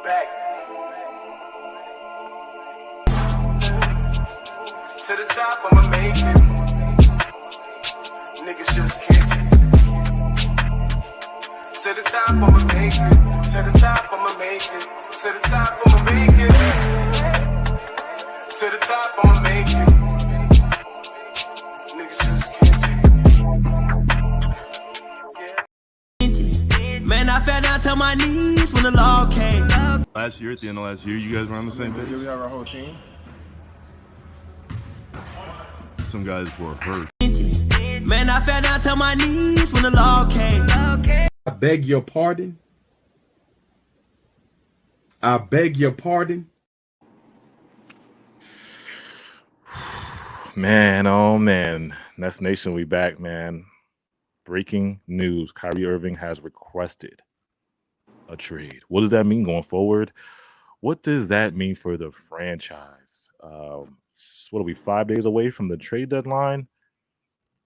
Back to the top, I'ma make it. Niggas just can't take it. To the top, I'ma make it. To the top, I'ma make it. To the top, I'ma make it. To the top, I'ma make it. Niggas just can't take it. Man, I fell down to my knees when the law came. Last year, at the end of last year, you guys were on the same page? Did we have our whole team? Some guys were hurt. Man, I fell down to my knees when the law came. I beg your pardon. I beg your pardon. Man, oh man. Nets Nation, we back, man. Breaking news. Kyrie Irving has requested a trade. What does that mean going forward? What does that mean for the franchise? What are we, 5 days away from the trade deadline?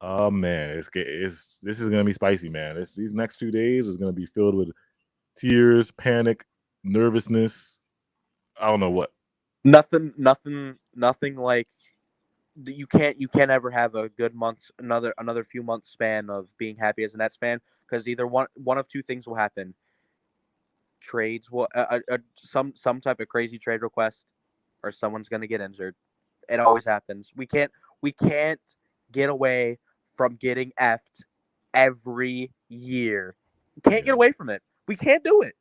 Oh man, this is gonna be spicy, man. These next 2 days is gonna be filled with tears, panic, nervousness. I don't know what. Nothing like you can't ever have a good month, another few months span of being happy as a Nets fan, because either one of two things will happen. Trades will some type of crazy trade request, or someone's gonna get injured. It always happens. We can't get away from getting effed every year. Can't get away from it. We can't do it.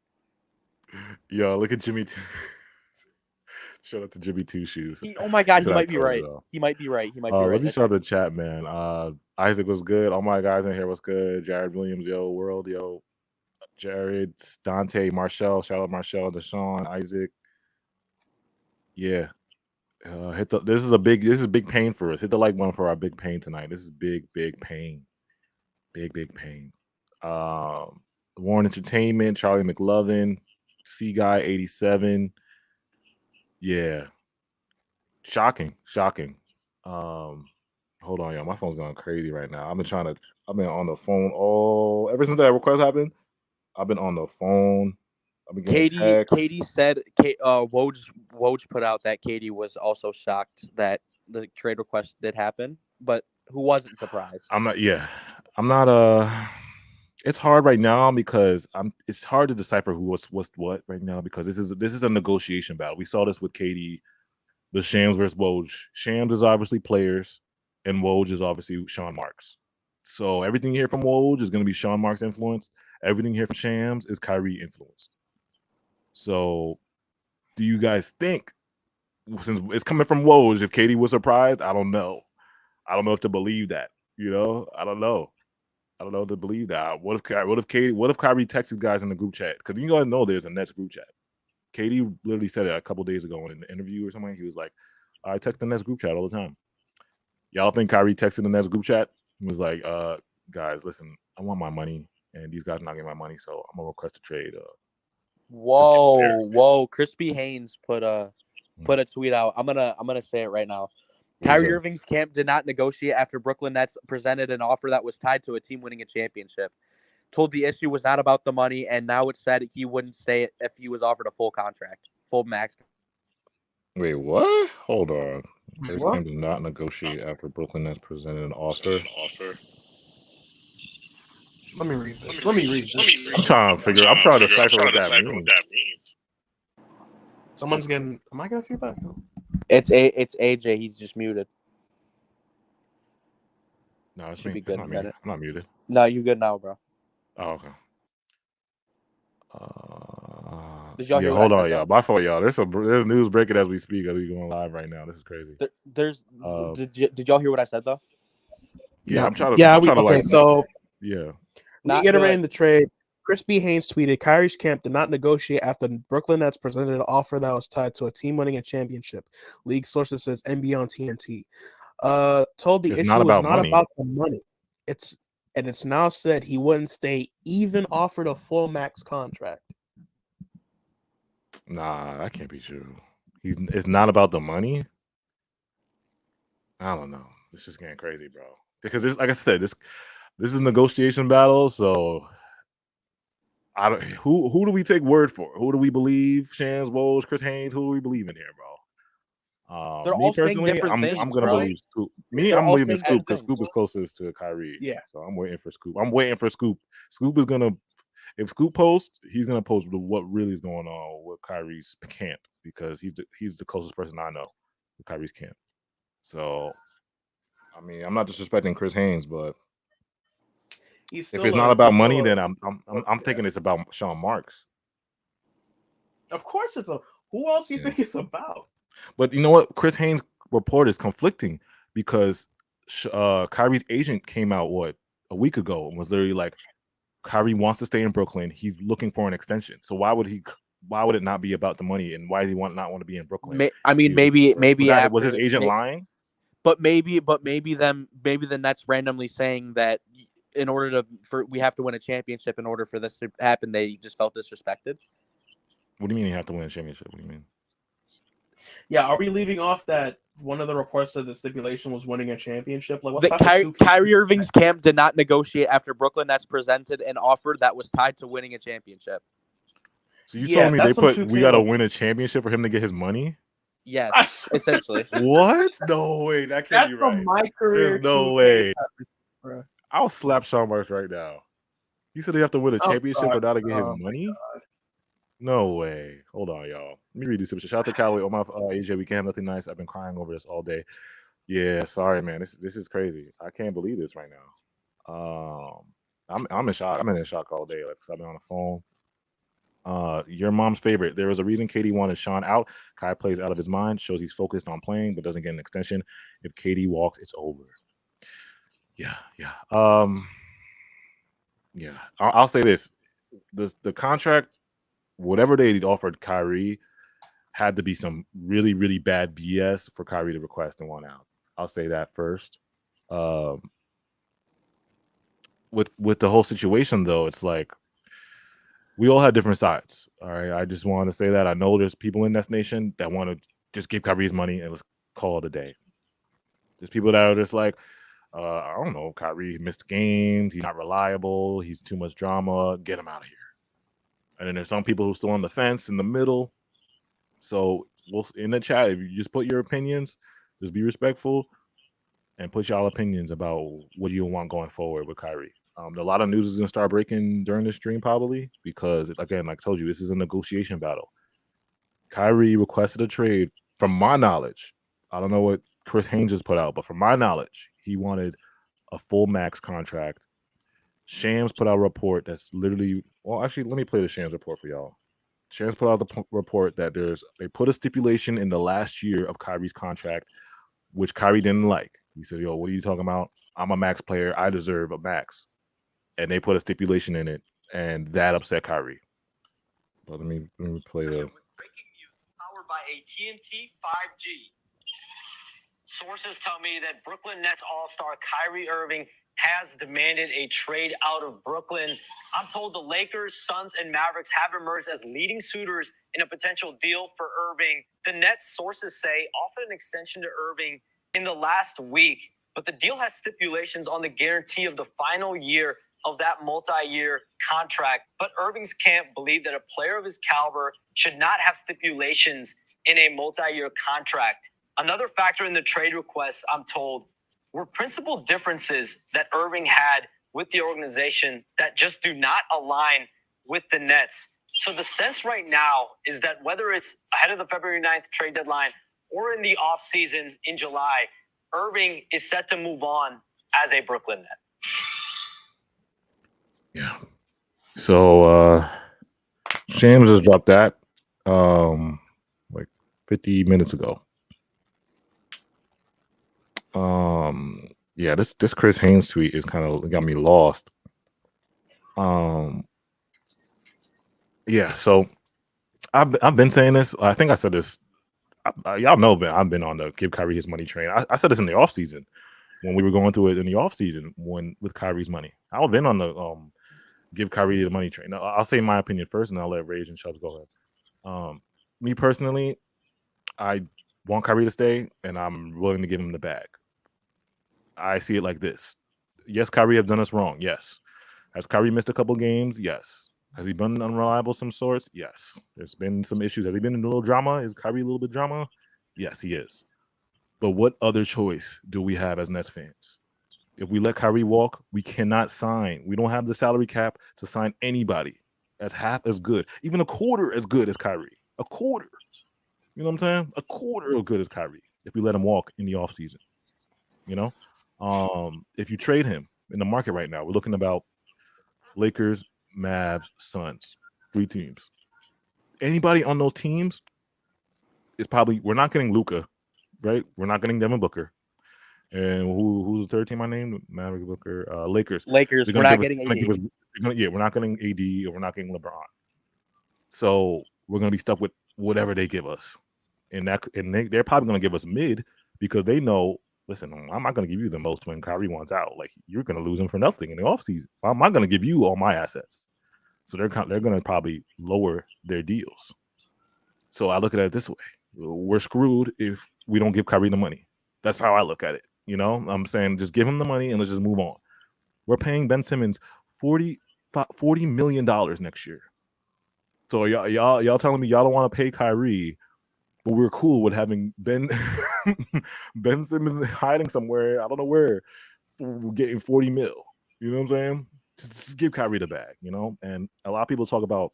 Yo, look at Jimmy. Shout out to Jimmy Two Shoes. Oh my God, He might be right. He might be right. Let me shout out the chat, man. Isaac was good. All my guys in here was good. Jared Williams, yo, World, yo. Jared, Dante, Marshall, shout out Marshall, Deshaun, Isaac. Yeah. This is big pain for us. Hit the like button for our big pain tonight. This is big pain. Big pain. Warren Entertainment, Charlie McLovin, C Guy 87. Yeah. Shocking. Hold on, y'all. My phone's going crazy right now. I've been on the phone ever since that request happened. I've been on the phone. I've been getting texts. Katie said, Woj put out that Katie was also shocked that the trade request did happen, but who wasn't surprised? I'm not. It's hard right now because it's hard to decipher what's what right now, because this is a negotiation battle. We saw this with Katie, the Shams versus Woj. Shams is obviously players, and Woj is obviously Sean Marks. So everything you hear from Woj is going to be Sean Marks influenced. Everything here from Shams is Kyrie influenced. So, do you guys think, since it's coming from Woj, if Katie was surprised? I don't know. I don't know if to believe that. I don't know. I don't know if to believe that. What if Kyrie texted guys in the group chat? Because you guys know there's a Nets group chat. Katie literally said it a couple days ago in an interview or something. He was like, I text the Nets group chat all the time. Y'all think Kyrie texted the Nets group chat? He was like, guys, listen, I want my money, and these guys are not getting my money, so I'm gonna request a trade. Whoa! Crispy Haynes put a tweet out. I'm gonna say it right now. Kyrie Irving's camp did not negotiate after Brooklyn Nets presented an offer that was tied to a team winning a championship. Told the issue was not about the money, and now it said he wouldn't stay if he was offered a full contract, full max. Wait, what? Hold on. His camp did not negotiate after Brooklyn Nets presented an offer. Let me read this. I'm trying to decipher what that means. Someone's getting. Am I getting feedback? It's AJ. He's just muted. No, it's me. It's not me. I'm not muted. No, you good now, bro. Oh, okay. Did y'all hear hold on, y'all. My fault, y'all. There's news breaking as we speak. As we going live right now. This is crazy. Did y'all hear what I said though? Yeah, I'm trying to. Yeah. Reiterating the trade, Crispy Haynes tweeted, Kyrie's camp did not negotiate after Brooklyn Nets presented an offer that was tied to a team winning a championship. League sources says NBA on TNT. Told the issue was not about the money. It's now said he wouldn't stay, even offered a full max contract. Nah, that can't be true. It's not about the money. I don't know. It's just getting crazy, bro. Because like I said, this is a negotiation battle, so Who do we take word for? Who do we believe? Shams, Woj, Chris Haynes. Who do we believe in here, bro? They're Me all saying personally, different I'm things, gonna bro. believe Scoop. Me, They're I'm all believing saying Scoop different because Scoop things. is closest to Kyrie. Yeah. So I'm waiting for Scoop. I'm waiting for Scoop. Scoop is gonna, if Scoop posts, he's gonna post what really is going on with Kyrie's camp because he's the closest person I know to Kyrie's camp. So, I mean, I'm not disrespecting Chris Haynes, but He's if still it's not about he's money, still then I'm thinking it's about Sean Marks. Of course, it's a. Who else do you Yeah. think it's about? But you know what? Chris Haynes' report is conflicting because Kyrie's agent came out a week ago and was literally like, Kyrie wants to stay in Brooklyn. He's looking for an extension. So why would it not be about the money? And why does he not want to be in Brooklyn? I mean, Was his after agent lying? But maybe the Nets randomly saying that in order we have to win a championship in order for this to happen, they just felt disrespected. What do you mean you have to win a championship? What do you mean? Yeah, are we leaving off that one of the reports said the stipulation was winning a championship? Like, what type of Kyrie Irving's camp did not negotiate after Brooklyn Nets presented an offer that was tied to winning a championship. So you told me we got to win a championship for him to get his money? Yes, essentially. What? No way. That can't be right. My career. There's no way. I'll slap Sean Marks right now. He said he have to win a championship for that to get his money? No way. Hold on, y'all. Let me read these. Shout out to Callaway. Oh my AJ, we can't have nothing nice. I've been crying over this all day. Yeah, sorry, man. This is crazy. I can't believe this right now. I'm in shock. I'm in shock all day. Like, 'cause I've been on the phone. Your mom's favorite. There was a reason KD wanted Sean out. Kai plays out of his mind, shows he's focused on playing, but doesn't get an extension. If KD walks, it's over. Yeah. Yeah. I'll say this: the contract, whatever they offered Kyrie, had to be some really, really bad BS for Kyrie to request and want out. I'll say that first. With the whole situation, though, it's like we all have different sides. All right, I just want to say that I know there's people in Nets Nation that want to just give Kyrie his money and let's call it a day. There's people that are just like, I don't know, Kyrie missed games, he's not reliable, he's too much drama, get him out of here. And then there's some people who are still on the fence in the middle. So we'll in the chat, if you just put your opinions, just be respectful and put y'all opinions about what you want going forward with Kyrie. A lot of news is gonna start breaking during this stream probably because, again, like I told you, this is a negotiation battle. Kyrie requested a trade. From my knowledge, I don't know what Chris Haynes just put out, but from my knowledge, he wanted a full max contract. Shams put out a report that's literally, well, actually, let me play the Shams report for y'all. Shams put out the report that they put a stipulation in the last year of Kyrie's contract, which Kyrie didn't like. He said, yo, what are you talking about? I'm a max player. I deserve a max. And they put a stipulation in it, and that upset Kyrie. But let me play the. Breaking news powered by AT&T 5G. Sources tell me that Brooklyn Nets All-Star Kyrie Irving has demanded a trade out of Brooklyn. I'm told the Lakers, Suns, and Mavericks have emerged as leading suitors in a potential deal for Irving. The Nets, sources say, offered an extension to Irving in the last week, but the deal has stipulations on the guarantee of the final year of that multi-year contract. But Irving's camp believed that a player of his caliber should not have stipulations in a multi-year contract. Another factor in the trade request, I'm told, were principal differences that Irving had with the organization that just do not align with the Nets. So the sense right now is that whether it's ahead of the February 9th trade deadline or in the offseason in July, Irving is set to move on as a Brooklyn Net. Yeah. So Shams just dropped that like 50 minutes ago. Yeah, this Chris Haynes tweet is kind of got me lost. Yeah, so I've been saying this. I think I said this. Y'all know, but I've been on the give Kyrie his money train. I said this in the offseason when we were going through it in the offseason with Kyrie's money. I've been on the give Kyrie the money train. Now, I'll say my opinion first, and I'll let Rage and Chubbs go ahead. Me personally, I want Kyrie to stay, and I'm willing to give him the bag. I see it like this. Yes, Kyrie have done us wrong. Yes. Has Kyrie missed a couple games? Yes. Has he been unreliable some sorts? Yes. There's been some issues. Has he been in a little drama? Is Kyrie a little bit drama? Yes, he is. But what other choice do we have as Nets fans? If we let Kyrie walk, we cannot sign. We don't have the salary cap to sign anybody as half as good, even a quarter as good as Kyrie. A quarter. You know what I'm saying? A quarter as good as Kyrie if we let him walk in the offseason. You know? If you trade him in the market right now, we're looking about Lakers, Mavs, Suns, 3 teams. Anybody on those teams is probably, we're not getting Luka, right? We're not getting Devin Booker. And who's the third team I named? Maverick, Booker, Lakers. Lakers. We're not getting AD. We're not getting AD or we're not getting LeBron. So we're gonna be stuck with whatever they give us, and they're probably gonna give us mid because they know. Listen, I'm not gonna give you the most when Kyrie wants out. Like you're gonna lose him for nothing in the offseason. I'm not gonna give you all my assets. So they're gonna probably lower their deals. So I look at it this way: we're screwed if we don't give Kyrie the money. That's how I look at it. You know, I'm saying just give him the money and let's just move on. We're paying Ben Simmons $40 million next year. So y'all telling me y'all don't want to pay Kyrie, but we're cool with having Ben Simmons hiding somewhere, I don't know where, getting 40 mil. You know what I'm saying? Just give Kyrie the bag, you know? And a lot of people talk about,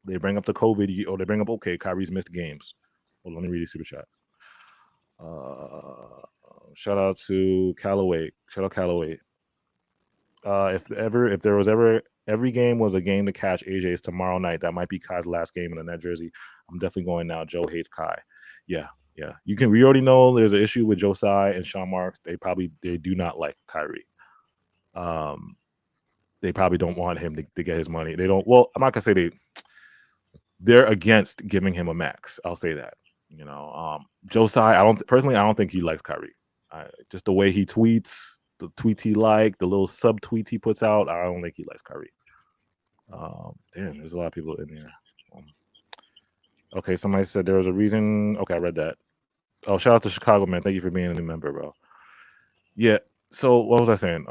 they bring up the COVID, or they bring up, okay, Kyrie's missed games. Well, let me read the super chat. Shout out to Callaway. Shout out Callaway. If there was ever every game was a game to catch AJ's tomorrow night, that might be Kai's last game in the net jersey. I'm definitely going now. Joe hates Kai. Yeah. We already know there's an issue with Josiah and Sean Marks. They do not like Kyrie. They probably don't want him to get his money. They don't. Well, I'm not gonna say they're against giving him a max. I'll say that. You know, Josiah. I don't think he likes Kyrie. Just the way he tweets, the tweets he likes, the little sub tweets he puts out. I don't think he likes Kyrie. Damn, there's a lot of people in there. Okay, somebody said there was a reason. Okay, I read that. Oh, shout out to Chicago, man. Thank you for being a new member, bro. Yeah. So what was I saying?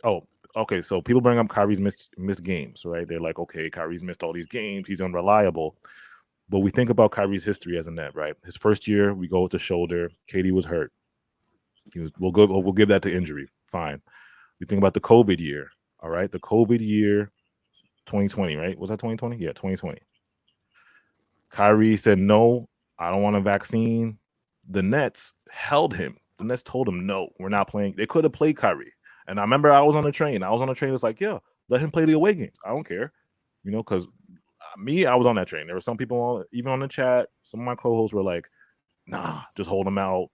Oh, okay. So people bring up Kyrie's missed games, right? They're like, okay, Kyrie's missed all these games. He's unreliable. But we think about Kyrie's history as a net, right? His first year, we go with the shoulder. KD was hurt. We'll give that to injury. Fine. We think about the COVID year. All right. The COVID year, 2020, right? Was that 2020? Yeah, 2020. Kyrie said, no, I don't want a vaccine. The Nets held him. The Nets told him, no, we're not playing. They could have played Kyrie. And I remember I was on the train. It's like, yeah, let him play the away games. I don't care. You know, because I was on that train. There were some people even on the chat. Some of my co-hosts were like, nah, just hold him out.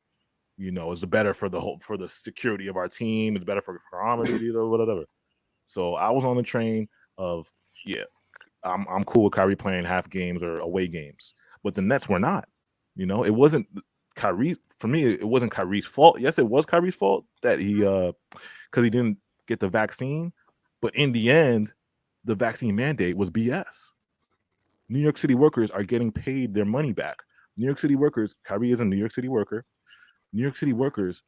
You know, it's better for the security of our team. It's better for comedy or whatever. So I was on the train of, yeah, I'm cool with Kyrie playing half games or away games, but the Nets were not. You know, it wasn't Kyrie. For me, it wasn't Kyrie's fault. Yes, it was Kyrie's fault that he because he didn't get the vaccine. But in the end, the vaccine mandate was BS. New York City workers are getting paid their money back. New York City workers, Kyrie is a New York City worker. New York City workers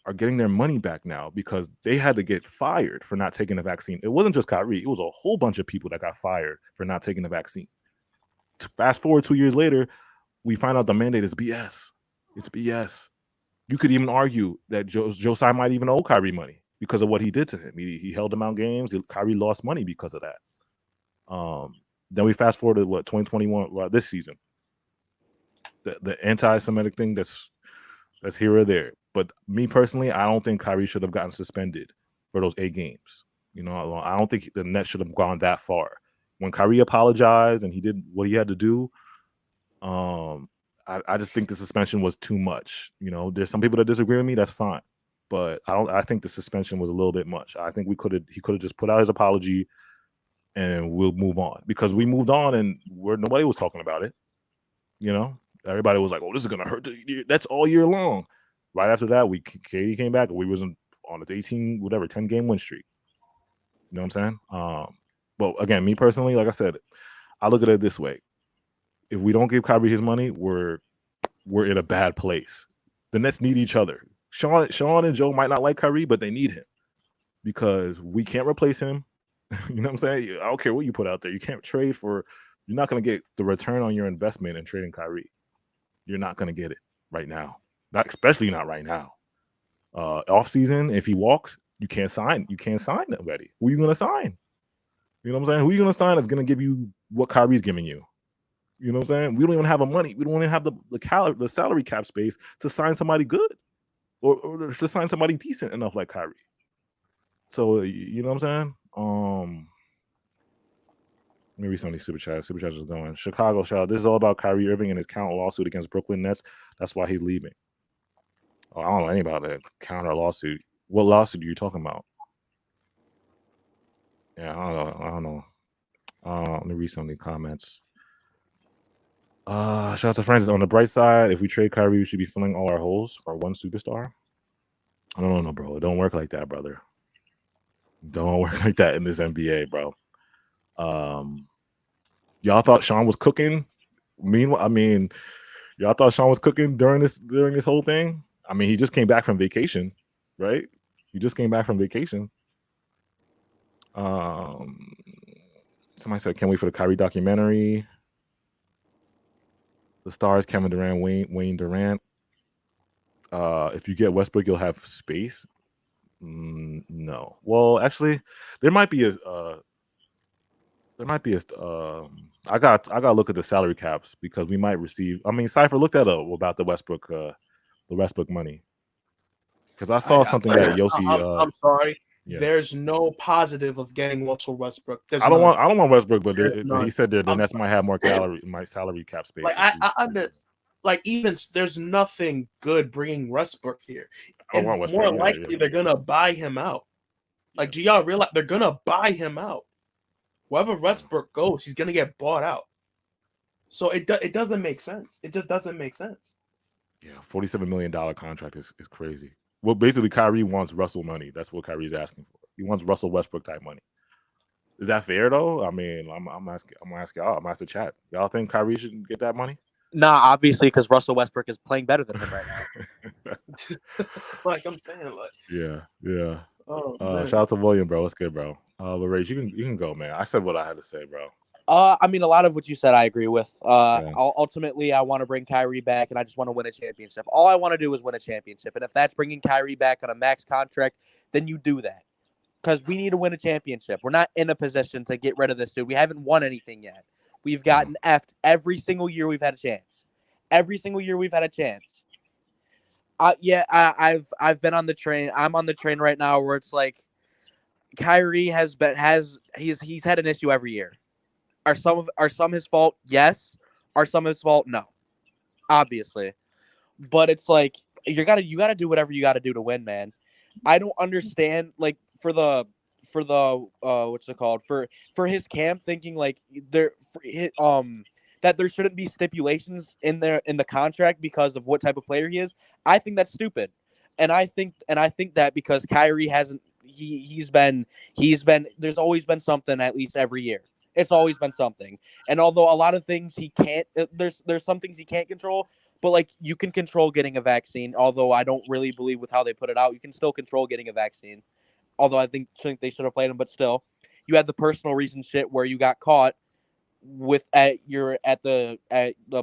are getting their money back now because they had to get fired for not taking the vaccine. It wasn't just Kyrie. It was a whole bunch of people that got fired for not taking the vaccine. Fast forward 2 years later, we find out the mandate is BS. It's BS. You could even argue that Josiah might even owe Kyrie money because of what he did to him. He held him out games. Kyrie lost money because of that. Then we fast forward to 2021, this season. The anti-Semitic thing that's here or there. But me personally, I don't think Kyrie should have gotten suspended for those 8 games. You know, I don't think the Nets should have gone that far. When Kyrie apologized and he did what he had to do, I just think the suspension was too much. You know, there's some people that disagree with me. That's fine, but I think the suspension was a little bit much. I think he could have just put out his apology, and we'll move on because we moved on and nobody was talking about it. You know, everybody was like, "Oh, this is gonna hurt." That's all year long. Right after that, KD came back and we was on the 10 game win streak. You know what I'm saying? But again, me personally, like I said, I look at it this way. If we don't give Kyrie his money, we're in a bad place. The Nets need each other. Sean and Joe might not like Kyrie, but they need him because we can't replace him. You know what I'm saying? I don't care what you put out there. You can't trade for. You're not going to get the return on your investment in trading Kyrie. You're not going to get it right now. Not especially not right now. Off season, if he walks, you can't sign. You can't sign nobody. Who are you going to sign? You know what I'm saying? Who are you going to sign that's going to give you what Kyrie's giving you? You know what I'm saying? We don't even have the money. We don't even have the salary cap space to sign somebody good or to sign somebody decent enough like Kyrie. So you know what I'm saying? Let me read some of these super chats. Super chats is going. Chicago shout out. This is all about Kyrie Irving and his counter lawsuit against Brooklyn Nets. That's why he's leaving. Oh, I don't know anything about that counter lawsuit. What lawsuit are you talking about? Yeah, I don't know. Let me read some of the comments. Shout out to Francis. On the bright side, if we trade Kyrie, we should be filling all our holes for one superstar. I don't know, bro. It don't work like that, brother. Don't work like that in this NBA, bro. Y'all thought Sean was cooking. Meanwhile, I mean, y'all thought Sean was cooking during this whole thing. I mean, he just came back from vacation, right? He just came back from vacation. Somebody said, "Can't wait for the Kyrie documentary." The stars: Kevin Durant, Wayne Durant. If you get Westbrook, you'll have space. No. Well, actually, there might be a. I got to look at the salary caps because we might receive. I mean, Cypher looked that up about the Westbrook money. Because I saw something that Yossi. I'm sorry. Yeah. There's no positive of getting Russell Westbrook. I don't want Westbrook, but he said the Nets might have more salary cap space. Like even there's nothing good bringing Westbrook here. I And want Westbrook, more likely they're gonna buy him out. Like, do y'all realize they're gonna buy him out? Wherever Westbrook goes, he's gonna get bought out. So it doesn't make sense. It just doesn't make sense. Yeah, $47 million contract is crazy. Well, basically, Kyrie wants Russell money. That's what Kyrie's asking for. He wants Russell Westbrook type money. Is that fair though? I mean, I'm asking y'all. I'm asking chat. Y'all think Kyrie should get that money? Nah, obviously, because Russell Westbrook is playing better than him right now. Like I'm saying, like yeah. Oh, shout out to William, bro. What's good, bro? But Rage, you can go, man. I said what I had to say, bro. I mean, a lot of what you said, I agree with. Ultimately, I want to bring Kyrie back, and I just want to win a championship. All I want to do is win a championship, and if that's bringing Kyrie back on a max contract, then you do that. Because we need to win a championship. We're not in a position to get rid of this dude. We haven't won anything yet. We've gotten effed every single year we've had a chance. Every single year we've had a chance. I've been on the train. I'm on the train right now where it's like Kyrie he's had an issue every year. Are some his fault? Yes. Are some his fault? No. Obviously. But it's like you gotta do whatever you gotta do to win, man. I don't understand like for the what's it called? For his camp thinking like that there shouldn't be stipulations in the contract because of what type of player he is. I think that's stupid. And I think that because Kyrie hasn't he's been there's always been something at least every year. It's always been something. And although a lot of things he can't there's some things he can't control, but like you can control getting a vaccine, although I don't really believe with how they put it out, you can still control getting a vaccine. Although I think they should have played him, but still. You had the personal reason shit where you got caught at the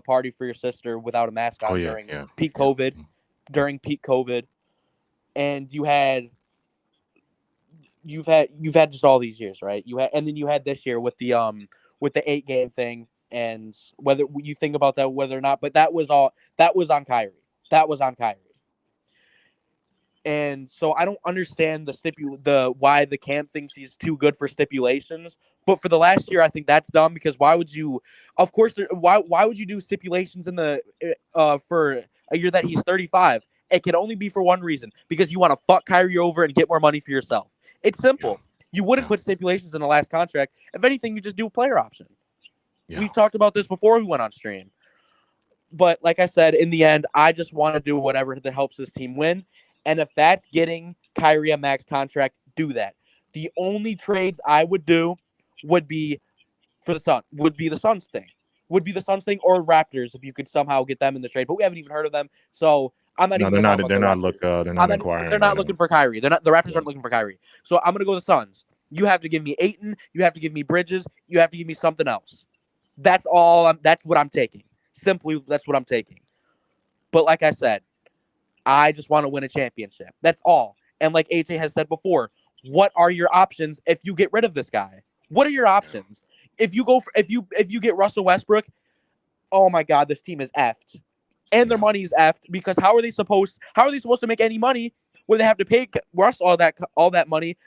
party for your sister without a mask on during peak COVID. During peak COVID. And you've had just all these years, right? And then you had this year with the 8-game thing, and whether you think about that, whether or not, but that was on Kyrie. That was on Kyrie. And so I don't understand why the camp thinks he's too good for stipulations. But for the last year, I think that's dumb because why would you? Of course, why would you do stipulations in the for a year that he's 35? It can only be for one reason, because you want to fuck Kyrie over and get more money for yourself. It's simple. You wouldn't put stipulations in the last contract. If anything, you just do a player option. Yeah. We've talked about this before we went on stream. But like I said, in the end, I just want to do whatever that helps this team win. And if that's getting Kyrie a max contract, do that. The only trades I would do would be the Suns thing. Would be the Suns thing or Raptors if you could somehow get them in the trade. But we haven't even heard of them. So I'm not even they're not inquiring. They're not looking for Kyrie. The Raptors aren't looking for Kyrie. So I'm gonna go to the Suns. You have to give me Ayton. You have to give me Bridges. You have to give me something else. That's all. That's what I'm taking. Simply, that's what I'm taking. But like I said, I just want to win a championship. That's all. And like AJ has said before, what are your options if you get rid of this guy? What are your options? If you go for, if you get Russell Westbrook, oh my God, this team is effed, and their money is effed because how are they supposed to make any money when they have to pay Russ all that money?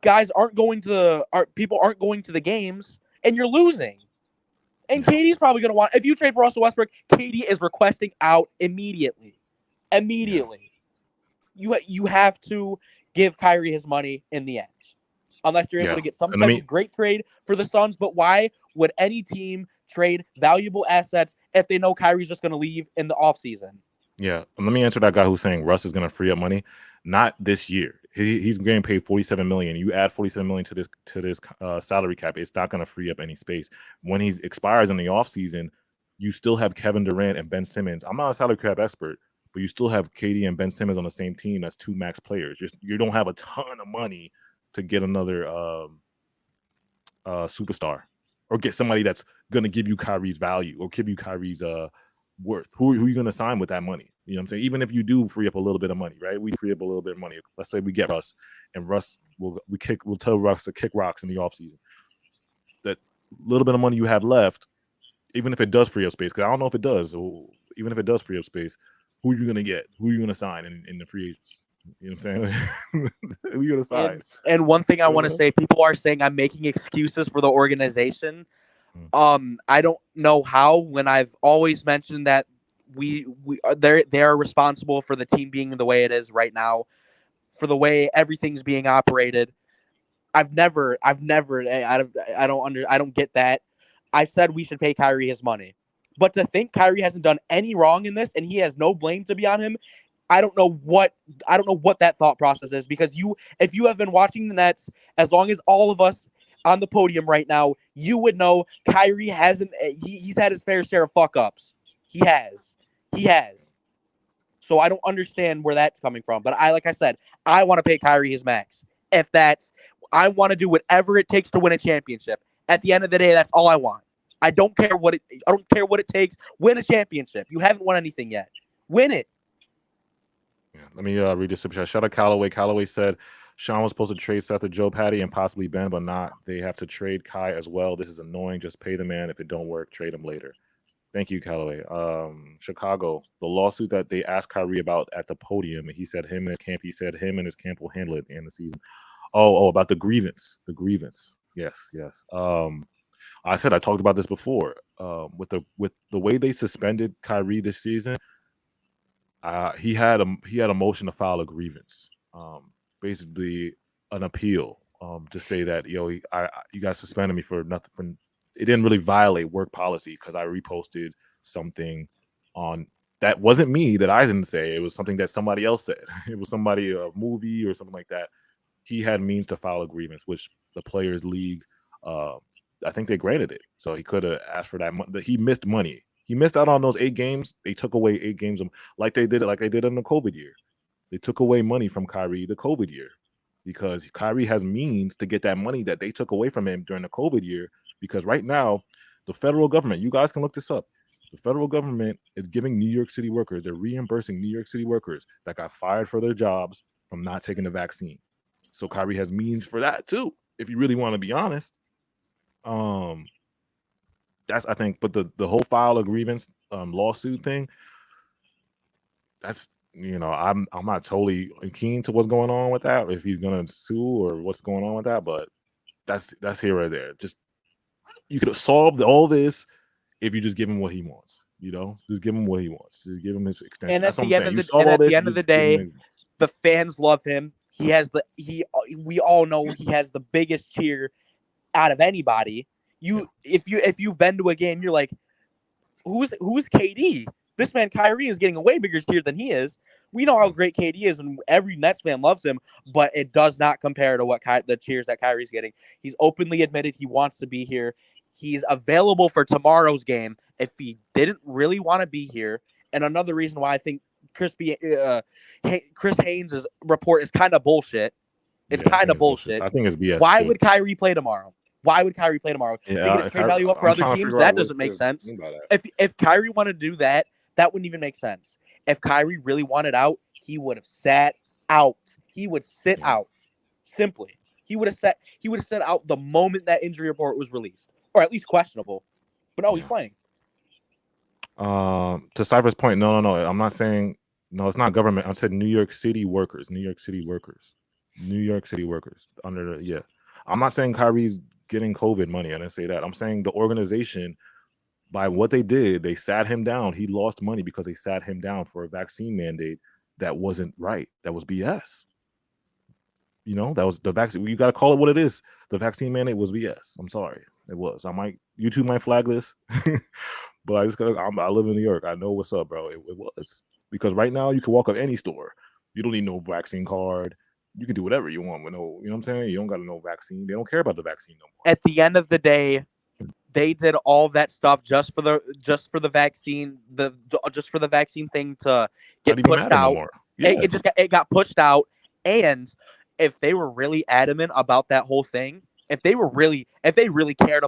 Guys people aren't going to the games, and you're losing. And KD's probably going to want, if you trade for Russell Westbrook, KD is requesting out immediately. Immediately. You have to give Kyrie his money in the end. Unless you're able to get some type of great trade for the Suns. But why would any team trade valuable assets if they know Kyrie's just going to leave in the offseason? Yeah. Let me answer that guy who's saying Russ is going to free up money. Not this year. He's getting paid $47 million. You add $47 million to this salary cap, it's not going to free up any space. When he expires in the offseason, you still have Kevin Durant and Ben Simmons. I'm not a salary cap expert, but you still have KD and Ben Simmons on the same team as two max players. You don't have a ton of money to get another superstar or get somebody that's going to give you Kyrie's value or give you Kyrie's worth. Who are you going to sign with that money? You know what I'm saying? Even if you do free up a little bit of money, right? We free up a little bit of money. Let's say we get Russ, and Russ we'll tell Russ to kick rocks in the offseason. That little bit of money you have left, even if it does free up space, because I don't know if it does, or even if it does free up space, who are you going to get? Who are you going to sign in the free agents? You know what I'm saying? Who are you going to sign? And one thing I want to say, people are saying I'm making excuses for the organization. I don't know how, when I've always mentioned that they are responsible for the team being the way it is right now, for the way everything's being operated. I don't get that. I said we should pay Kyrie his money, but to think Kyrie hasn't done any wrong in this and he has no blame to be on him, I don't know what that thought process is, because if you have been watching the Nets as long as all of us on the podium right now, you would know Kyrie hasn't. He's had his fair share of fuck ups. He has. So I don't understand where that's coming from. But like I said, I want to pay Kyrie his max. I want to do whatever it takes to win a championship. At the end of the day, that's all I want. I don't care what it takes. Win a championship. You haven't won anything yet. Win it. Yeah, let me read this super chat. Shout out Callaway. Callaway said Sean was supposed to trade Seth or Joe Patty and possibly Ben, but not. They have to trade Kai as well. This is annoying. Just pay the man. If it don't work, trade him later. Thank you, Callaway. Chicago, the lawsuit that they asked Kyrie about at the podium, and he said him and his camp will handle it at the end of the season. Oh, about the grievance. The grievance. Yes. I talked about this before. With the way they suspended Kyrie this season, he had a motion to file a grievance. Basically an appeal. To say that you guys suspended me for nothing. It didn't really violate work policy because I reposted something on that wasn't me, that I didn't say. It was something that somebody else said. It was somebody, a movie or something like that. He had means to file a grievance, which the Players League, I think they granted it. So he could have asked for that. He missed money. He missed out on those 8 games. They took away 8 games like they did in the COVID year. They took away money from Kyrie the COVID year because Kyrie has means to get that money that they took away from him during the COVID year. Because right now, the federal government, you guys can look this up. The federal government is giving New York City workers, they're reimbursing New York City workers that got fired for their jobs from not taking the vaccine. So Kyrie has means for that too, if you really want to be honest. That's, I think, but the whole file of grievance lawsuit thing, that's, I'm not totally keen to what's going on with that, if he's gonna sue or what's going on with that, but that's here or there. Just, you could have solved all this if you just give him what he wants. Just give him what he wants. Just give him his extension. And at the end of the day, the fans love him. We all know he has the biggest cheer out of anybody. If you've been to a game, you're like, who's KD? This man Kyrie is getting a way bigger cheer than he is. We know how great KD is, and every Nets fan loves him, but it does not compare to what the cheers that Kyrie's getting. He's openly admitted he wants to be here. He's available for tomorrow's game if he didn't really want to be here. And another reason why I think Chris Haynes' report is kind of bullshit It's Yeah, I kind think of it's bullshit. bullshit. I think it's BS. Why too. would Kyrie play tomorrow? Why would Kyrie play tomorrow? To get his trade value up for I'm other trying to teams? figure out That what doesn't make to sense. think about that. If Kyrie wanted to do that, that wouldn't even make sense. If Kyrie really wanted out, he would have sat out. He would sit out. Simply. He would have sat out the moment that injury report was released. Or at least questionable. But no, he's playing. To Cypher's point, no. I'm not saying no. It's not government. I said New York City workers. New York City workers. Under the I'm not saying Kyrie's getting COVID money. I didn't say that. I'm saying the organization, by what they did, they sat him down. He lost money because they sat him down for a vaccine mandate that wasn't right. That was BS. That was the vaccine. You got to call it what it is. The vaccine mandate was BS. I'm sorry, it was. YouTube might flag this. But I live in New York. I know what's up, bro. It was. Because right now you can walk up any store. You don't need no vaccine card. You can do whatever you want with no, you know what I'm saying? You don't got no vaccine. They don't care about the vaccine no more. At the end of the day, they did all that stuff just for the vaccine, just for the vaccine thing to get pushed out. No yeah. It got pushed out. And if they were really adamant about that whole thing, if they really cared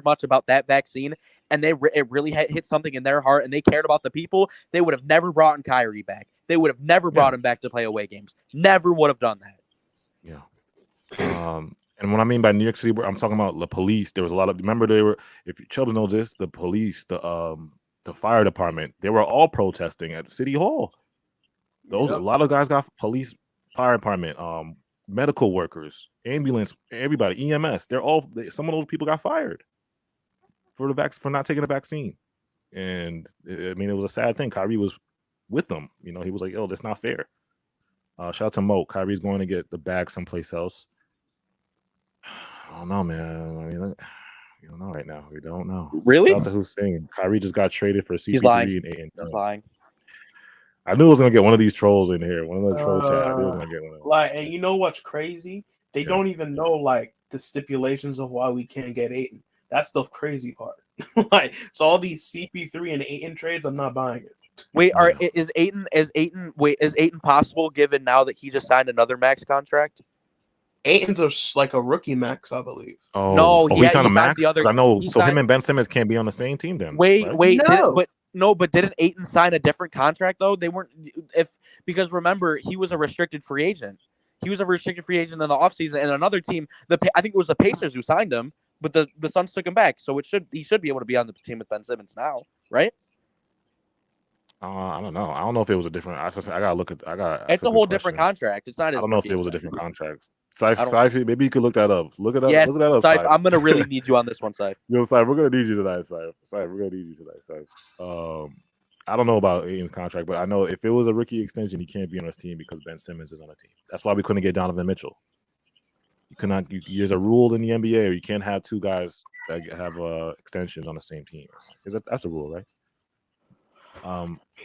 much about that vaccine, and it really hit something in their heart, and they cared about the people, they would have never brought in Kyrie back. They would have never brought him back to play away games. Never would have done that. Yeah. And what I mean by New York City, I'm talking about the police. There was a lot of. Remember, if Chubbs knows this, the police, the fire department, they were all protesting at City Hall. A lot of guys got police, fire department, medical workers, ambulance, everybody, EMS. Some of those people got fired for not taking the vaccine. And it was a sad thing. Kyrie was with them. He was like, "Yo, that's not fair." Shout out to Mo. Kyrie's going to get the bag someplace else. I don't know, man. We don't know right now. We don't know. Really? Shout out to Hussein. Kyrie just got traded for CP3 He's lying. and Aiden. He's lying. I knew I was gonna get one of these trolls in here. One of the troll chat. I knew I was gonna get one of them. And you know what's crazy? They don't even know the stipulations of why we can't get Aiden. That's the crazy part. So all these CP3 and Aiden trades, I'm not buying it. Wait, is Aiden possible given now that he just signed another max contract? Aiden's like a rookie max, I believe. No, he's on a max. I know. So him and Ben Simmons can't be on the same team then. But didn't Ayton sign a different contract though? They weren't because remember he was a restricted free agent. He was a restricted free agent in the offseason, and another team, I think it was the Pacers who signed him, but the Suns took him back. So he should be able to be on the team with Ben Simmons now, right? I don't know. I don't know if it was a different. I gotta look at. It's a whole different contract. It's not. I don't know if it was a different contract. Saif, maybe you could look that up. Look it up. Yes, look that up. Saif, I'm gonna really need you on this one, Saif. Yo, Saif, we're gonna need you tonight, Saif. We're gonna need you tonight, Saif. I don't know about Aiden's contract, but I know if it was a rookie extension, he can't be on his team because Ben Simmons is on the team. That's why we couldn't get Donovan Mitchell. You cannot. There's a rule in the NBA, or you can't have two guys that have extensions on the same team. That's the rule, right?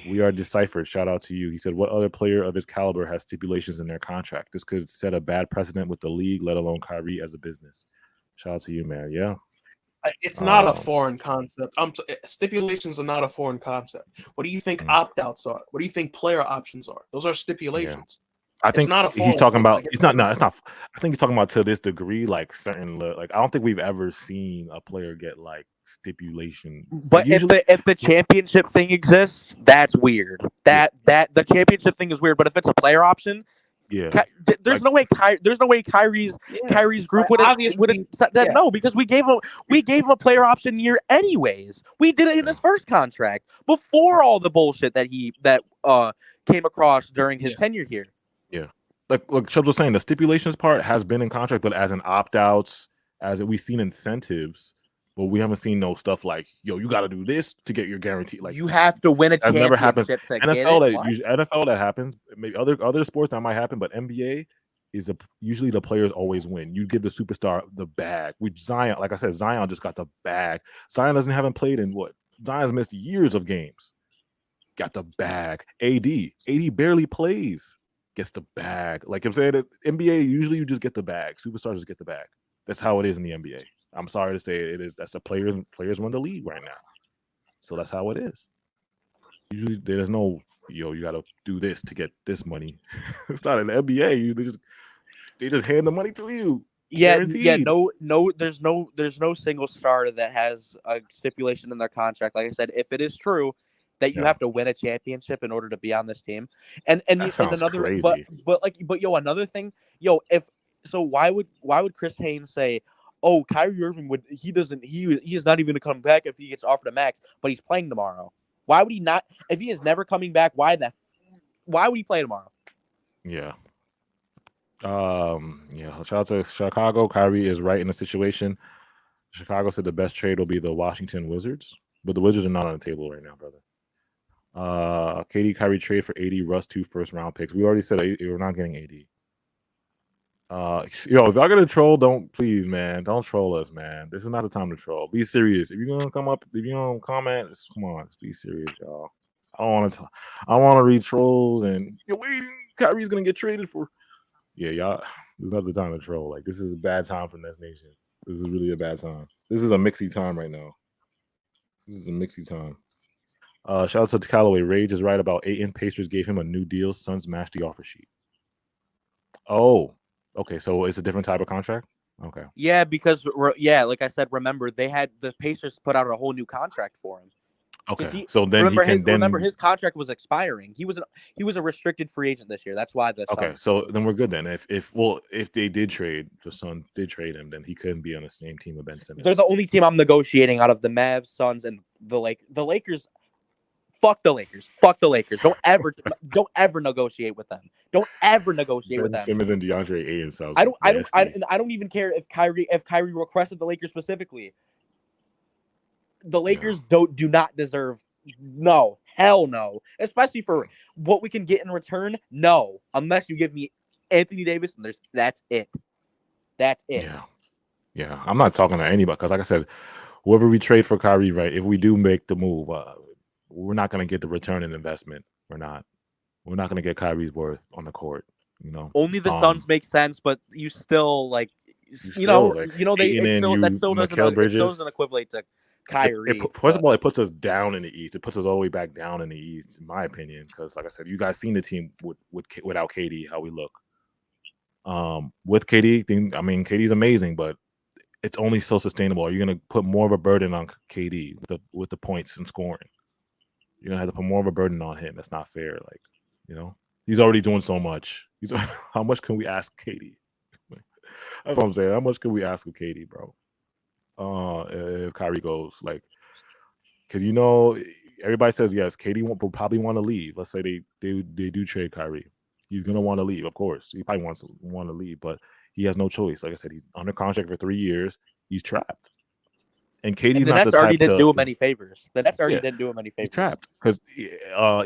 We are deciphered. Shout out to you. He said, "What other player of his caliber has stipulations in their contract? This could set a bad precedent with the league, let alone Kyrie as a business." Shout out to you, man. Yeah, it's not a foreign concept. Stipulations are not a foreign concept. What do you think opt-outs are? What do you think player options are? Those are stipulations. Yeah. I think it's not he's talking about. It's not. No, it's not. I think he's talking about to this degree, like certain. I don't think we've ever seen a player get like stipulation. But usually, if the championship thing exists, that's weird. That the championship thing is weird. But if it's a player option, there's no way Kyrie's group would have said that. No, because we gave him a player option year anyways. We did it in his first contract before all the bullshit that came across during his tenure here. Yeah, like Chubbs was saying, the stipulations part has been in contract, but as an opt-outs, as we've seen incentives. But we haven't seen no stuff like, yo, you got to do this to get your guarantee. Like you have to win a championship. Never happens. To NFL that happens. Maybe other sports that might happen, but NBA is usually the players always win. You give the superstar the bag. With Zion, like I said, Zion just got the bag. Zion haven't played in what? Zion's missed years of games. Got the bag. AD barely plays. Gets the bag. Like I'm saying, NBA usually you just get the bag. Superstars just get the bag. That's how it is in the NBA. I'm sorry to say it is. That's the players run the league right now. So that's how it is. Usually there's no, you got to do this to get this money. It's not an NBA. just hand the money to you. Yeah, Guaranteed. there's no single starter that has a stipulation in their contract. Like I said, if it is true that you Yeah. have to win a championship in order to be on this team, and That sounds another, crazy. but another thing, if so, why would Chris Haynes say, oh, Kyrie Irving he is not even gonna come back if he gets offered a max, but he's playing tomorrow. Why would he not? If he is never coming back, why would he play tomorrow? Yeah. Shout out to Chicago. Kyrie is right in the situation. Chicago said the best trade will be the Washington Wizards, but the Wizards are not on the table right now, brother. KD Kyrie trade for 80 Russ 2 first round picks. We already said we're not getting 80. If y'all gonna troll, don't troll us, man. This is not the time to troll. Be serious. If you're gonna come up, if you don't comment, come on, just be serious, y'all. I want to read trolls and Kyrie's gonna get traded for. Yeah, y'all. This is not the time to troll. Like, this is a bad time for Nets Nation. This is really a bad time. This is a mixy time right now. This is a mixy time. Shout out to Callaway. Rage is right about Ayton. Pacers gave him a new deal. Suns matched the offer sheet. Oh, okay. So it's a different type of contract. Okay. Yeah, because like I said, remember the Pacers put out a whole new contract for him. Okay. So then remember his contract was expiring. He was a restricted free agent this year. That's why the okay. So then we're good then. If they did trade, the Suns did trade him, then he couldn't be on the same team with Ben Simmons. They're the only team I'm negotiating out of the Mavs, Suns, and the Lakers. Fuck the Lakers. Fuck the Lakers. Don't ever negotiate with them. Don't ever negotiate with them. Simmons and DeAndre Ayton sounds. I don't even care if Kyrie requested the Lakers specifically. The Lakers do not deserve. No, hell no. Especially for what we can get in return. No, unless you give me Anthony Davis, and that's it. That's it. Yeah. I'm not talking to anybody because, like I said, whoever we trade for Kyrie, right? If we do make the move, we're not going to get the return in investment. We're not going to get Kyrie's worth on the court. Only the Suns make sense, but you still that still doesn't equivalent to Kyrie. First of all, it puts us down in the East. It puts us all the way back down in the East, in my opinion. Because, like I said, you guys seen the team without KD, how we look. With KD, KD's amazing, but it's only so sustainable. Are you going to put more of a burden on KD with the points and scoring? You're going to have to put more of a burden on him. That's not fair. He's already doing so much. How much can we ask KD? That's what I'm saying. How much can we ask of KD, bro? If Kyrie goes, because everybody says yes, KD will probably want to leave. Let's say they do trade Kyrie, he's gonna want to leave. Of course, he probably want to leave, but he has no choice. Like I said, he's under contract for 3 years. He's trapped, and KD's not the type didn't do him any favors. The Nets already didn't do him any favors. He's trapped because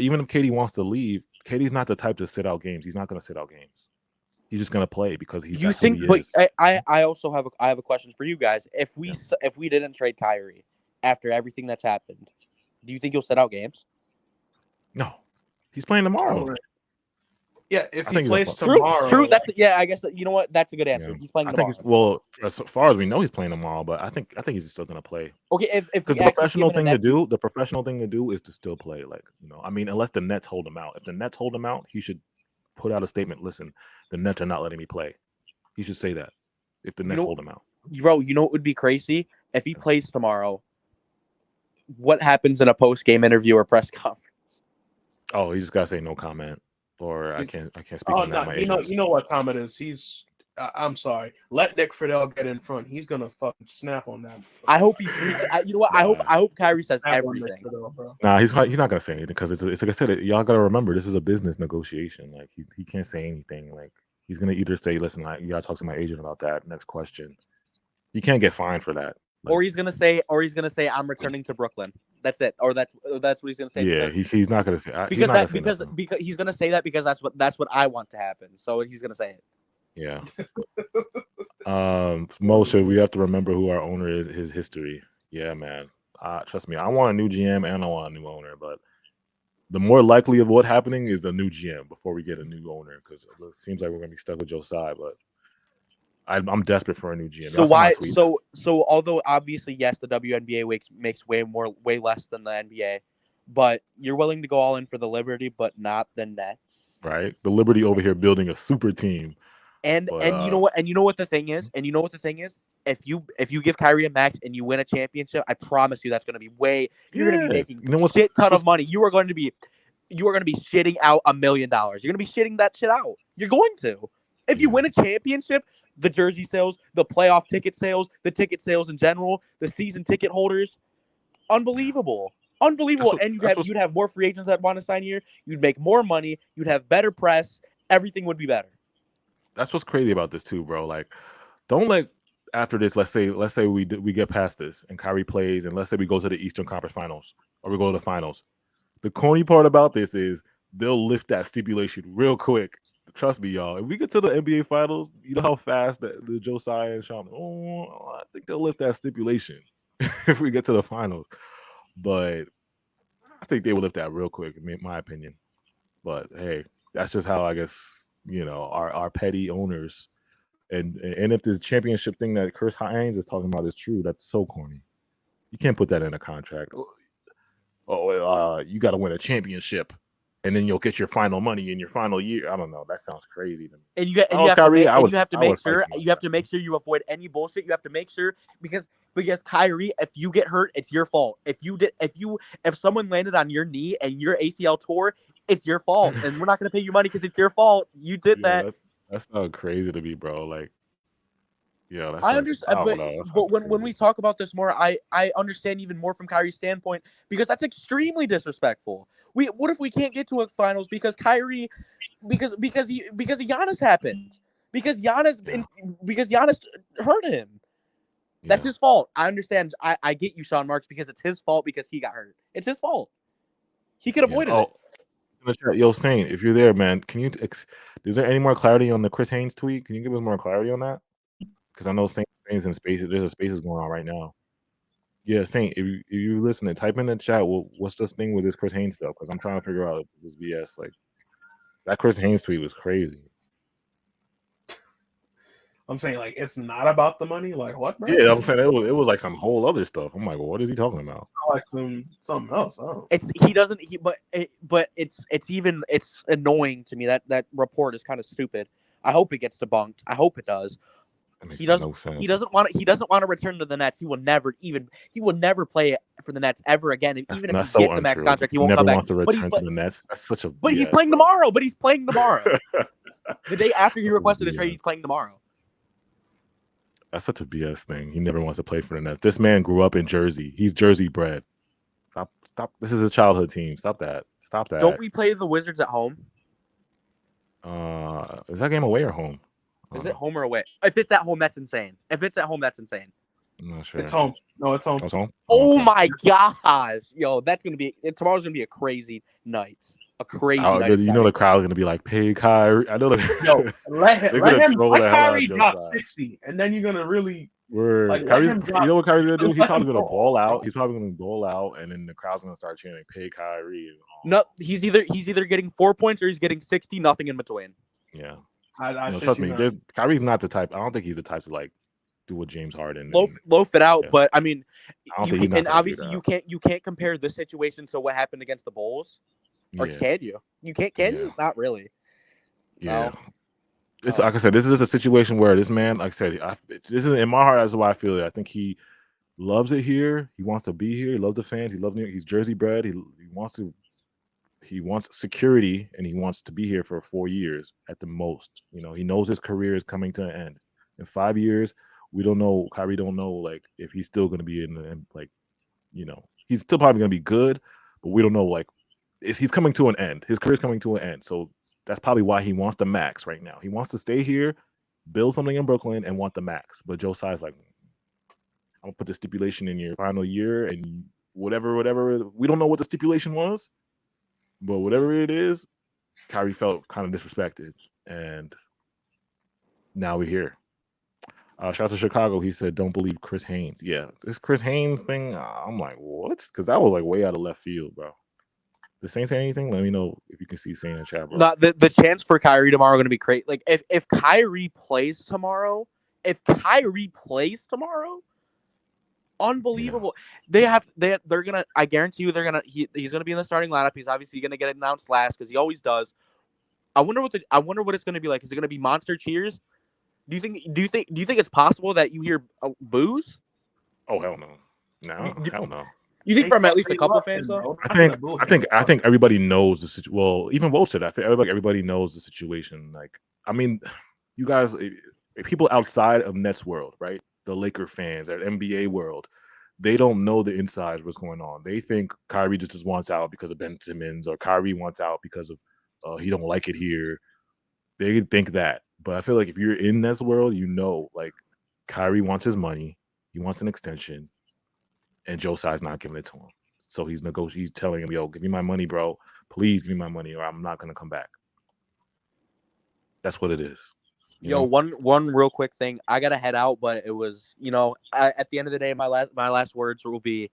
even if KD wants to leave, KD's not the type to sit out games. He's not going to sit out games. He's just going to play because he's. You think? But I also have a question for you guys. If we didn't trade Kyrie after everything that's happened, do you think he'll sit out games? No, he's playing tomorrow. Yeah, if he plays tomorrow. True. I guess you know what? That's a good answer. Yeah. He's playing tomorrow. As far as we know, he's playing tomorrow. But I think he's still going to play. Okay, because the professional thing to do is to still play. Unless the Nets hold him out. If the Nets hold him out, he should put out a statement. Listen, the Nets are not letting me play. He should say that. If the Nets hold him out, bro, what would be crazy if he plays tomorrow? What happens in a post-game interview or press conference? Oh, he just gotta say no comment, or I can't speak on that. You know what comment is? I'm sorry. Let Nick Friedel get in front. He's gonna fucking snap on that. I hope he. I hope Kyrie says everything. Nah, he's not gonna say anything because it's like I said. Y'all gotta remember this is a business negotiation. Like he can't say anything. Like he's gonna either say, "Listen, you gotta talk to my agent about that." Next question. You can't get fined for that. Or he's gonna say, I'm returning to Brooklyn. That's it. Or that's what he's gonna say. Yeah, he's not gonna say because he's gonna say that because that's what I want to happen. So he's gonna say it. Yeah. Moshe, we have to remember who our owner is, his history. Yeah, man. Trust me, I want a new GM and I want a new owner, but the more likely of what happening is the new GM before we get a new owner because it seems like we're gonna be stuck with Josiah, but I'm desperate for a new GM. So why? So although obviously yes, the WNBA makes way less than the NBA, but you're willing to go all in for the Liberty, but not the Nets, right? The Liberty over here building a super team. And you know what the thing is, if you give Kyrie a max and you win a championship, I promise you that's going to be you're going to be making shit ton of money. You are going to be shitting out $1 million. You're going to be shitting that shit out. You're going to. If you win a championship, the jersey sales, the playoff ticket sales, the ticket sales in general, the season ticket holders, unbelievable. And you'd have more free agents that want to sign here. You'd make more money. You'd have better press. Everything would be better. That's what's crazy about this too, bro. Like, don't let after this. Let's say we get past this and Kyrie plays, and let's say we go to the Eastern Conference Finals or we go to the finals. The corny part about this is they'll lift that stipulation real quick. Trust me, y'all. If we get to the NBA Finals, you know how fast the Josiah and Sean. I think they'll lift that stipulation if we get to the finals. But I think they will lift that real quick, in my opinion. But hey, that's just how I guess our petty owners. And if this championship thing that Chris Hines is talking about is true, that's so corny. You can't put that in a contract. You got to win a championship, and then you'll get your final money in your final year. I don't know. That sounds crazy to me. And you have to make sure you avoid any bullshit. You have to make sure because Kyrie, if you get hurt, it's your fault. If someone landed on your knee and your ACL tore, it's your fault, and we're not going to pay you money because it's your fault. You did that. That's not crazy to me, bro. Like, yeah, that's I understand, but when we talk about this more, I understand even more from Kyrie's standpoint because that's extremely disrespectful. What if we can't get to a finals because Kyrie, because Giannis happened, because Giannis hurt him. That's his fault. I understand. I get you, Sean Marks, because it's his fault because he got hurt. It's his fault. He could have avoided it. Yo, Saint, if you're there, man, is there any more clarity on the Chris Haynes tweet? Can you give us more clarity on that? Because I know Saint's in spaces. There's a spaces going on right now. Yeah, Saint, if you listen, type in the chat. What's this thing with this Chris Haynes stuff? Because I'm trying to figure out if this is BS. Like that Chris Haynes tweet was crazy. I'm saying like it's not about the money. Like what, bro? Yeah, I'm saying it was like some whole other stuff. I'm like, well, what is he talking about? Like something else. But it's annoying to me that report is kind of stupid. I hope it gets debunked. I hope it does. He doesn't want to return to the Nets. He will never play for the Nets ever again. Even if he gets a max contract, he won't come back. Wants to return to the Nets. That's such a. But he's playing tomorrow. The day after he requested a trade, he's playing tomorrow. That's such a BS thing. He never wants to play for the Nets. This man grew up in Jersey. He's Jersey bred. Stop. This is a childhood team. Stop that. Don't we play the Wizards at home? Is that game away or home? Is it home or away? If it's at home, that's insane. I'm not sure. It's home. No, it's home. It's home? Oh my gosh. Yo, tomorrow's gonna be a crazy night. A crazy night. You know the crowd's gonna be like, pay Kyrie. I know let Kyrie drop 60, and then you're gonna really Kyrie's, you know what Kyrie's gonna do? He's probably gonna ball out. And then the crowd's gonna start chanting, pay Kyrie. No, he's either getting 4 points or he's getting 60, nothing in between. Yeah. Trust me. Kyrie's not the type. I don't think he's the type to like do what James Harden loaf it out. Yeah. But I mean, obviously you can't compare this situation to what happened against the Bulls, or can you? You can't. Can you? Not really. Yeah. No. It's like I said. This is just a situation where this man, like I said, this is in my heart. That's why I feel it. I think he loves it here. He wants to be here. He loves the fans. He loves New York. He's Jersey bred. He wants security, and he wants to be here for 4 years at the most. He knows his career is coming to an end. In 5 years, we don't know. Kyrie don't know, like, if he's still going to be he's still probably going to be good, but we don't know, like, he's coming to an end. His career's coming to an end. So that's probably why he wants the max right now. He wants to stay here, build something in Brooklyn, and want the max. But Josiah's like, I'm going to put the stipulation in your final year, and whatever. We don't know what the stipulation was. But whatever it is, Kyrie felt kind of disrespected, and now we're here. Shout out to Chicago. He said, "Don't believe Chris Haynes." Yeah, this Chris Haynes thing. I'm like, what? Because that was like way out of left field, bro. Did Saint say anything? Let me know if you can see Saint in the chat, bro. No, the chance for Kyrie tomorrow going to be great. Like if Kyrie plays tomorrow, unbelievable. Yeah. They're gonna. I guarantee you, he's gonna be in the starting lineup. He's obviously gonna get announced last because he always does. I wonder what it's gonna be like. Is it gonna be monster cheers? Do you think it's possible that you hear boos? Oh hell no, Do- hell no. You think They from at fuck- least a they couple love fans him, though? bro. I Not think gonna boo I him. think I think everybody knows the situation. Well, even Woj said that. I feel like everybody knows the situation. Like, I mean, you guys, people outside of Nets world, right? The Laker fans, that NBA world, they don't know the inside what's going on. They think Kyrie just wants out because of Ben Simmons, or Kyrie wants out because of he don't like it here. They think that, but I feel like if you're in this world, you know, like Kyrie wants his money, he wants an extension, and Joe Tsai's not giving it to him. So he's negotiating. He's telling him, "Yo, give me my money, bro. Please give me my money, or I'm not gonna come back." That's what it is. You Yo, know? one real quick thing. I gotta head out, but it was at the end of the day, my last words will be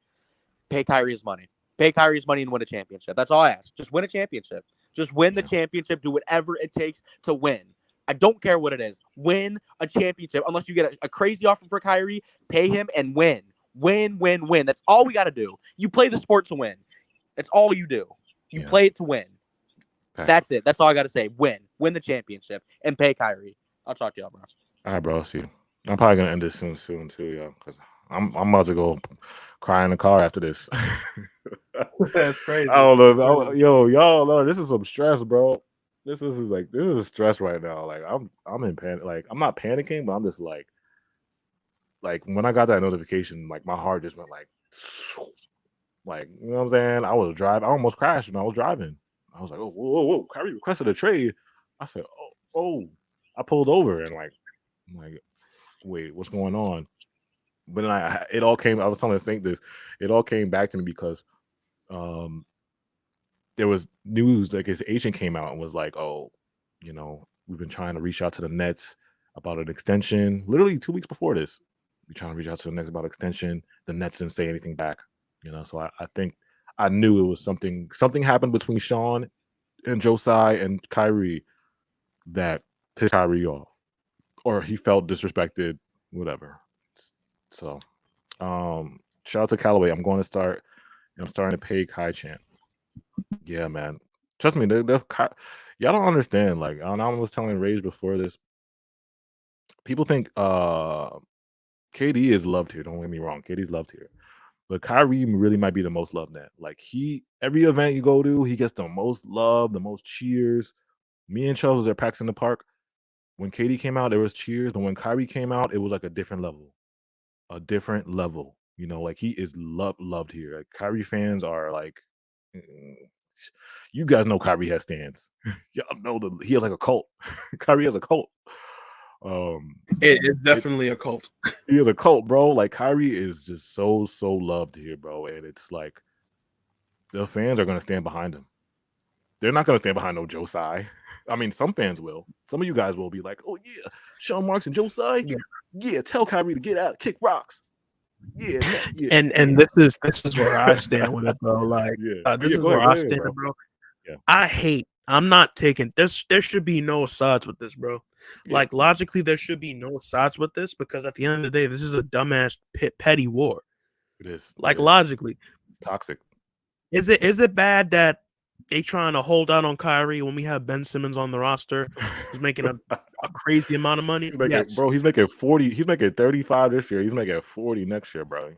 pay Kyrie his money. Pay Kyrie his money and win a championship. That's all I ask. Just win a championship. Just win the championship. Do whatever it takes to win. I don't care what it is. Win a championship. Unless you get a crazy offer for Kyrie, pay him and win. Win, win, win. That's all we got to do. You play the sport to win. That's all you do. You play it to win. Fact. That's it. That's all I got to say. Win. Win the championship and pay Kyrie. I'll talk to y'all, bro. All right, bro. See you. I'm probably gonna end this soon too, yo, because I'm about to go cry in the car after this. That's crazy. I don't know. Yo, y'all know this is some stress, bro. This is stress right now. Like I'm in panic. Like I'm not panicking, but I'm just like when I got that notification, like my heart just went like you know what I'm saying? I was driving. I almost crashed when I was driving. I was like, oh, whoa. Kyrie requested a trade. I said, oh. I pulled over and I'm like, wait, what's going on? But then it all came. I was telling Saint this. It all came back to me because there was news, like his agent came out and was like, oh, you know, we've been trying to reach out to the Nets about an extension. Literally 2 weeks before this, we're trying to reach out to the Nets about extension. The Nets didn't say anything back. You know, so I think I knew it was something happened between Sean and Joe Tsai and Kyrie that pissed Kyrie off, or he felt disrespected, whatever. So, shout out to Callaway. I'm starting to pay Kai Champ. Yeah, man. Trust me, y'all don't understand. Like, I was telling Rage before this. People think KD is loved here. Don't get me wrong, KD's loved here. But Kyrie really might be the most loved net. Like every event you go to, he gets the most love, the most cheers. Me and Charles was at PAX in the Park. When KD came out, there was cheers, and when Kyrie came out, it was like a different level. You know, like he is loved here. Like Kyrie fans are like, you guys know Kyrie has stands. Y'all know he has like a cult. Kyrie has a cult. It's definitely a cult. He is a cult, bro. Like Kyrie is just so loved here, bro. And it's like the fans are gonna stand behind him. They're not gonna stand behind no Joe Tsai. I mean, some fans will. Some of you guys will be like, "Oh yeah, Sean Marks and Joe Tsai. Yeah, tell Kyrie to get out, kick rocks." Yeah. And this is where I stand with it, bro. Like, this is where I stand, bro. Yeah. I'm not taking this. There should be no sides with this, bro. Yeah. Like logically, there should be no sides with this because at the end of the day, this is a dumbass petty war. It is. Like logically, it's toxic. Is it bad that they trying to hold out on Kyrie when we have Ben Simmons on the roster who's making a crazy amount of money? Yes. Bro, he's making 40. He's making 35 this year. He's making 40 next year, bro.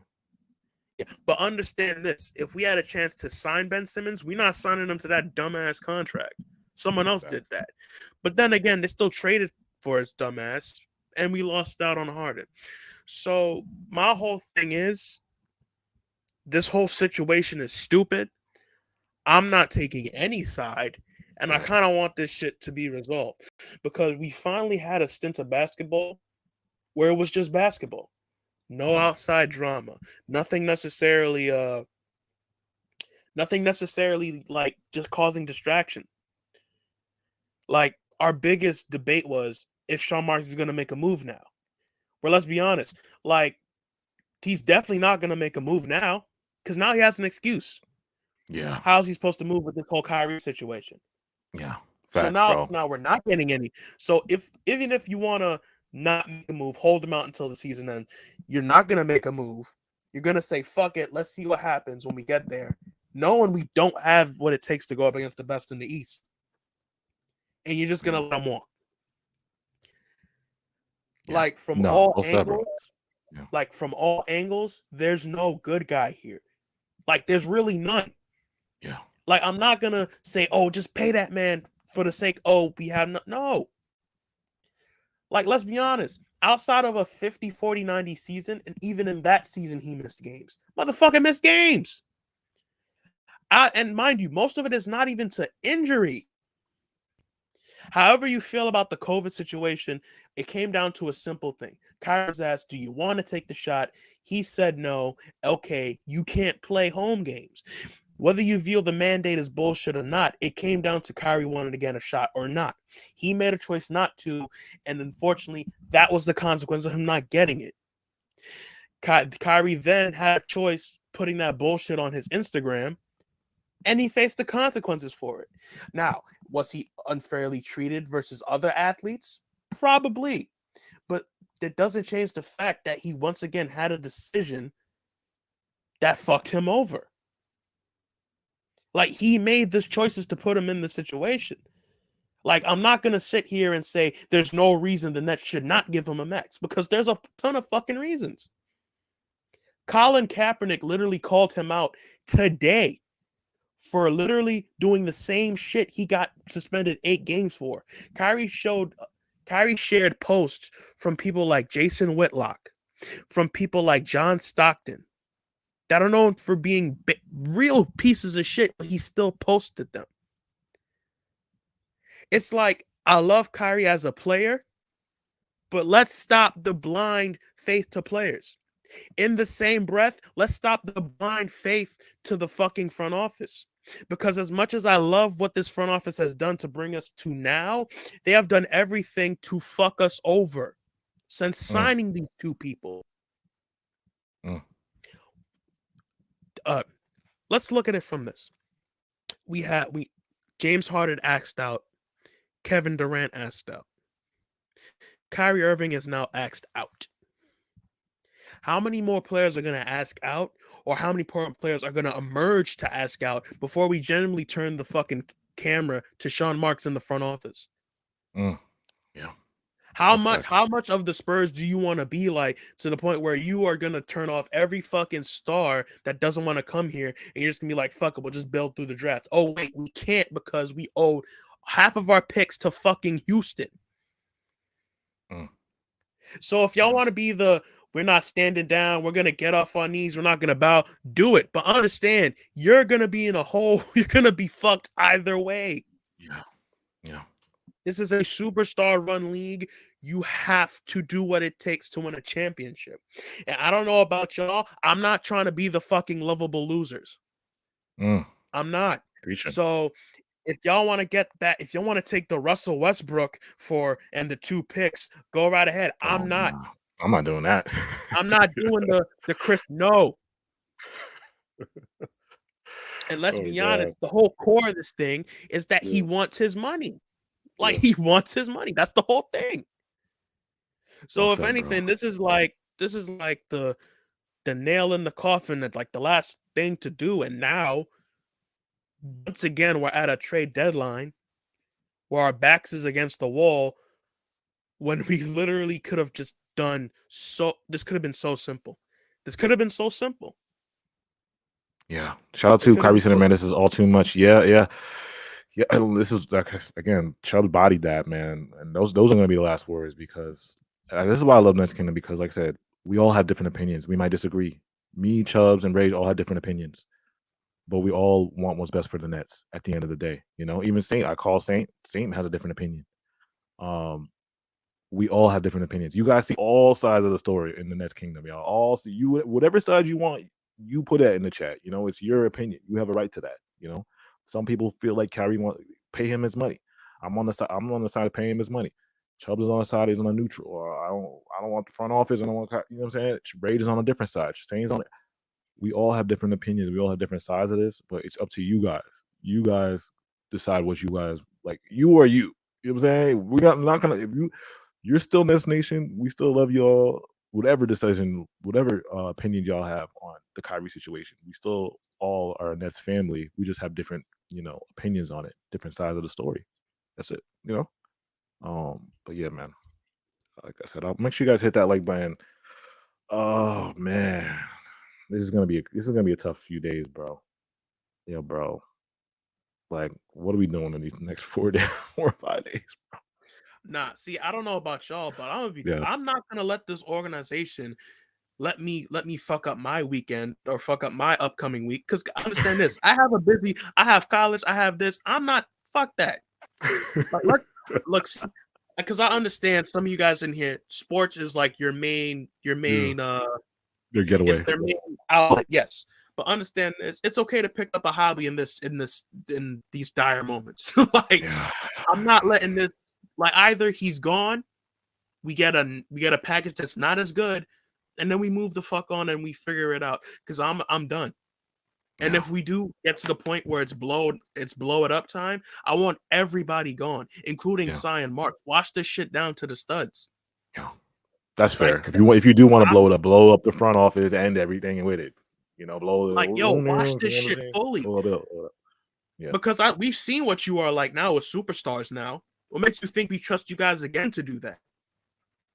Yeah, but understand this. If we had a chance to sign Ben Simmons, we're not signing him to that dumbass contract. Someone else did that. But then again, they still traded for his dumbass, and we lost out on Harden. So my whole thing is, this whole situation is stupid. I'm not taking any side, and I kind of want this shit to be resolved because we finally had a stint of basketball where it was just basketball. No outside drama. Nothing necessarily like just causing distraction. Like our biggest debate was if Sean Marks is going to make a move now. Well, let's be honest. Like he's definitely not going to make a move now because now he has an excuse. Yeah. How's he supposed to move with this whole Kyrie situation? Yeah. Facts, so now we're not getting any. So even if you want to not make a move, hold him out until the season ends, you're not going to make a move. You're going to say, fuck it. Let's see what happens when we get there. Knowing we don't have what it takes to go up against the best in the East. And you're just going to let them walk. Yeah. Like from No, all most ever. angles, Yeah. like from all angles, there's no good guy here. Like there's really none. Yeah. Like I'm not gonna say, oh, just pay that man for the sake. Oh, we have no. Like let's be honest. Outside of a 50, 40, 90 season, and even in that season, he missed games. Motherfucker missed games. And mind you, most of it is not even to injury. However you feel about the COVID situation, it came down to a simple thing. Kyrie was asked, do you want to take the shot? He said no. Okay, you can't play home games. Whether you view the mandate as bullshit or not, it came down to Kyrie wanting to get a shot or not. He made a choice not to, and unfortunately, that was the consequence of him not getting it. Kyrie then had a choice putting that bullshit on his Instagram, and he faced the consequences for it. Now, was he unfairly treated versus other athletes? Probably. But that doesn't change the fact that he once again had a decision that fucked him over. Like, he made the choices to put him in the situation. Like, I'm not going to sit here and say there's no reason the Nets should not give him a max, because there's a ton of fucking reasons. Colin Kaepernick literally called him out today for literally doing the same shit he got suspended 8 games for. Kyrie shared posts from people like Jason Whitlock, from people like John Stockton, that are known for being real pieces of shit, but he still posted them. It's like, I love Kyrie as a player, but let's stop the blind faith to players. In the same breath, let's stop the blind faith to the fucking front office. Because as much as I love what this front office has done to bring us to now, they have done everything to fuck us over since signing these two people. Let's look at it from this. James Harden axed out. Kevin Durant axed out. Kyrie Irving is now axed out. How many more players are going to ask out, or how many players are going to emerge to ask out before we genuinely turn the fucking camera to Sean Marks in the front office? Yeah. How much of the Spurs do you want to be like, to the point where you are going to turn off every fucking star that doesn't want to come here, and you're just going to be like, fuck it, we'll just build through the draft. Oh, wait, we can't because we owed half of our picks to fucking Houston. So if y'all want to be we're not standing down, we're going to get off our knees, we're not going to bow, do it. But understand, you're going to be in a hole. You're going to be fucked either way. Yeah. This is a superstar run league. You have to do what it takes to win a championship. And I don't know about y'all. I'm not trying to be the fucking lovable losers. I'm not. So if y'all want to get that, if you want to take the Russell Westbrook and the 2 picks, go right ahead. I'm not. No. I'm not doing that. I'm not doing the Chris. No. And let's be honest, the whole core of this thing is that he wants his money. Like, he wants his money. That's the whole thing. So if anything, this is like the nail in the coffin, that's like the last thing to do. And now, once again, we're at a trade deadline where our backs is against the wall, when we literally could have just done this could have been so simple. This could have been so simple. Yeah. Shout out to Kyrie Center, man. This is all too much. Yeah. This is, like, again, Chubb bodied that, man. And those are going to be the last words, because this is why I love Nets Kingdom, because, like I said, we all have different opinions. We might disagree. Me, Chubbs, and Rage all have different opinions, but we all want what's best for the Nets at the end of the day. You know, even Saint, I call Saint has a different opinion. We all have different opinions. You guys see all sides of the story in the Nets Kingdom, y'all. All see you, whatever side you want, you put that in the chat. You know, it's your opinion. You have a right to that. You know, some people feel like Kyrie pay him his money. I'm on the side of paying him his money. Chubbs is on the side, he's on a neutral. Or I don't want the front office. I don't want, you know what I'm saying? Braid is on a different side. Saint's on it. We all have different opinions. We all have different sides of this, but it's up to you guys. You guys decide what you guys like. You or you. You know what I'm saying? We're not gonna, if you're still Nets Nation, we still love y'all. Whatever decision, whatever opinion y'all have on the Kyrie situation, we still all are a Nets family. We just have different, opinions on it, different sides of the story. That's it, But yeah, man, Like I said, I'll make sure you guys hit that like button. Oh man, this is gonna be a tough few days, bro. Yo, bro. Like, what are we doing in these next 4 days, 4 or 5 days? Nah, see, I don't know about y'all, but Yeah. I'm not gonna let this organization let me fuck up my weekend or fuck up my upcoming week. Because understand this, I have college, I have this. I'm not fuck that. Like, look, because I understand some of you guys in here, sports is like your main Their it's getaway. their main outlet, yes. But understand this, it's okay to pick up a hobby in these dire moments. Like, Yeah. I'm not letting this, like, either he's gone, we get a package that's not as good, and then we move the fuck on and we figure it out. Because I'm done. And Yeah. if we do get to the point where it's blow it up time, I want everybody gone, including Yeah. Cy and Mark. Wash this shit down to the studs. Yeah. That's fair. Like, If you do want to blow up the front office and everything with it, blow like, yo, wash this shit fully. Blow it up. Yeah. Because we've seen what you are like now with superstars now. What makes you think we trust you guys again to do that?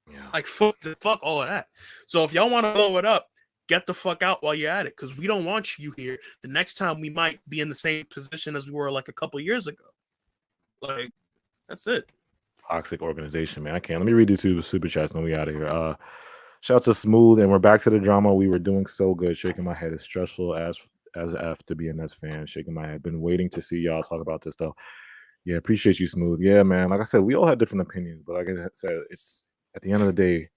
Yeah. Like, fuck all of that. So if y'all want to blow it up, get the fuck out while you're at it, because we don't want you here. The next time we might be in the same position as we were like a couple years ago. Like, that's it. Toxic organization, man. I can't. Let me read you two super chats and we out of here. Shout out to Smooth, and we're back to the drama. We were doing so good. Shaking my head. It's stressful as F to be a Nets fan. Shaking my head. Been waiting to see y'all talk about this stuff. Yeah, appreciate you, Smooth. Yeah, man. Like I said, we all have different opinions, but like I said, it's at the end of the day,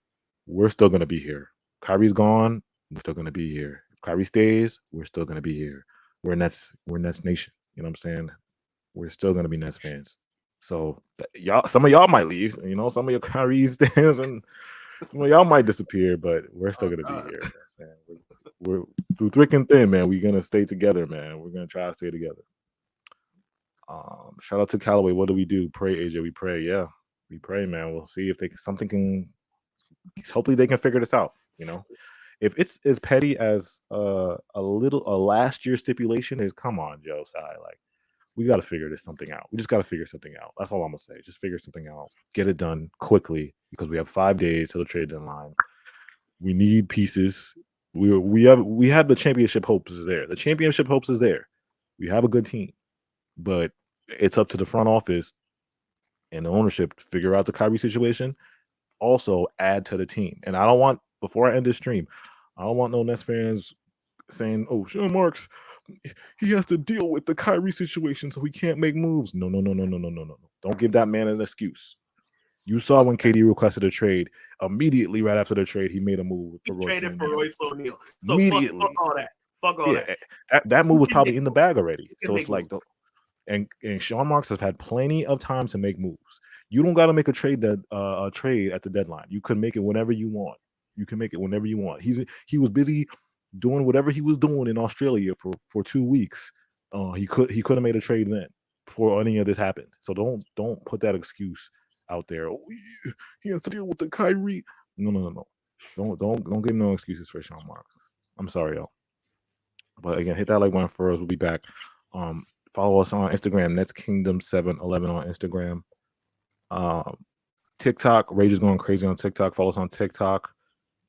we're still gonna be here. Kyrie's gone, we're still gonna be here. If Kyrie stays, we're still gonna be here. We're Nets Nation. You know what I'm saying? We're still gonna be Nets fans. So some of y'all might leave. Some of your Kyrie stands and some of y'all might disappear, but we're still gonna be here. You know what I'm saying? We're through thick and thin, man. We're gonna stay together, man. We're gonna try to stay together. Shout out to Callaway. What do we do? Pray, AJ. We pray. Yeah, we pray, man. We'll see if something can. Hopefully, they can figure this out. If it's as petty as a last year stipulation is, come on, Joe. Like, we got to figure something out. We just got to figure something out. That's all I'm gonna say. Just figure something out. Get it done quickly because we have 5 days till the trade deadline. We need pieces. We have the championship hopes is there. The championship hopes is there. We have a good team, but it's up to the front office and the ownership to figure out the Kyrie situation. Also, add to the team. And I don't want, before I end this stream, I don't want no Nets fans saying, "Oh, Sean Marks, he has to deal with the Kyrie situation, so he can't make moves." No. Don't give that man an excuse. You saw when KD requested a trade. Immediately right after the trade, he made a move He for Royce traded for O'Neal. Royce O'Neal. So Immediately. fuck all that. Fuck all that. That move was probably in the bag already. can So make it's like, and Sean Marks has had plenty of time to make moves. You don't got to make a trade at the deadline. You can make it whenever you want. You can make it whenever you want. He was busy doing whatever he was doing in Australia for 2 weeks. He could have made a trade then before any of this happened. So don't put that excuse out there. Oh, he has to deal with the Kyrie. No. Don't give no excuses for Sean Marks. I'm sorry, y'all. But again, hit that like button for us. We'll be back. Follow us on Instagram, Nets Kingdom 711 on Instagram. TikTok, Rage is going crazy on TikTok. Follow us on TikTok,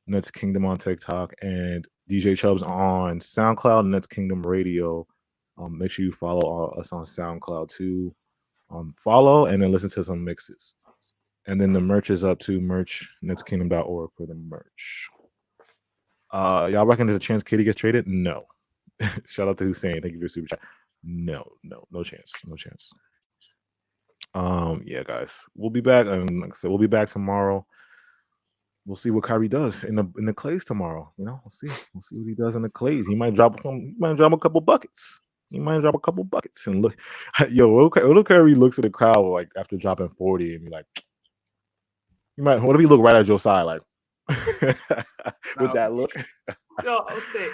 Nets Kingdom on TikTok, and DJ Chubbs on SoundCloud, Nets Kingdom Radio. Make sure you follow us on SoundCloud too. Follow and then listen to some mixes. And then the merch is up to netskingdom.org for the merch. Y'all reckon there's a chance Katie gets traded? No. Shout out to Hussein. Thank you for your super chat. No chance. Yeah, guys, we'll be back, and like I said, we'll be back tomorrow. We'll see what Kyrie does in the Clays tomorrow. We'll see what he does in the Clays. He might drop a couple buckets. And look, look Kyrie looks at the crowd like after dropping 40 and be like, what if he look right at Josiah like with that look? Yo, I'll say,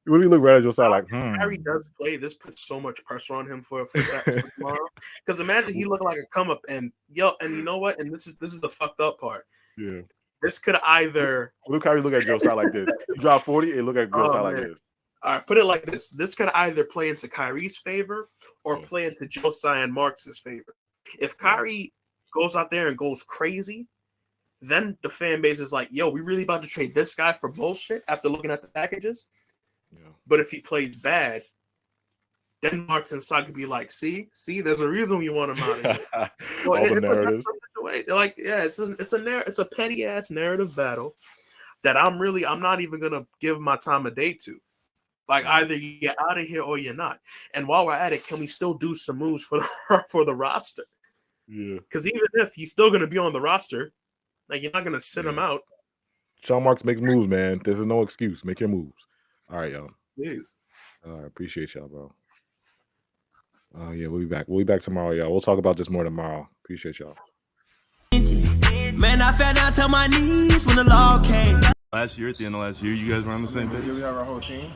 what if he look right at Josiah like, Kyrie does play. This puts so much pressure on him for tomorrow. Because imagine he looked like a come up and you know what? And this is the fucked up part. Yeah. This could either look Kyrie look at Josiah like this. He dropped 40 and look at Josiah like this. All right, put it like this. This could either play into Kyrie's favor or play into Josiah and Marks' favor. If Kyrie goes out there and goes crazy, then the fan base is like, yo, we really about to trade this guy for bullshit after looking at the packages. Yeah. But if he plays bad, then Martin's side could be like, see, there's a reason we want him out of here. All the narratives. Like, yeah, it's a petty ass narrative battle that I'm not even gonna give my time of day to. Like, either you're out of here or you're not. And while we're at it, can we still do some moves for the roster? Yeah. Because even if he's still gonna be on the roster, like, you're not gonna sit him out. Sean Marks makes moves, man. There's no excuse. Make your moves. All right, y'all. Please. All right, appreciate y'all, bro. Yeah, we'll be back. We'll be back tomorrow, y'all. We'll talk about this more tomorrow. Appreciate y'all. Man, I fell down to my knees when the law came. Last year, at the end of last year, you guys were on the same page? We have our whole team.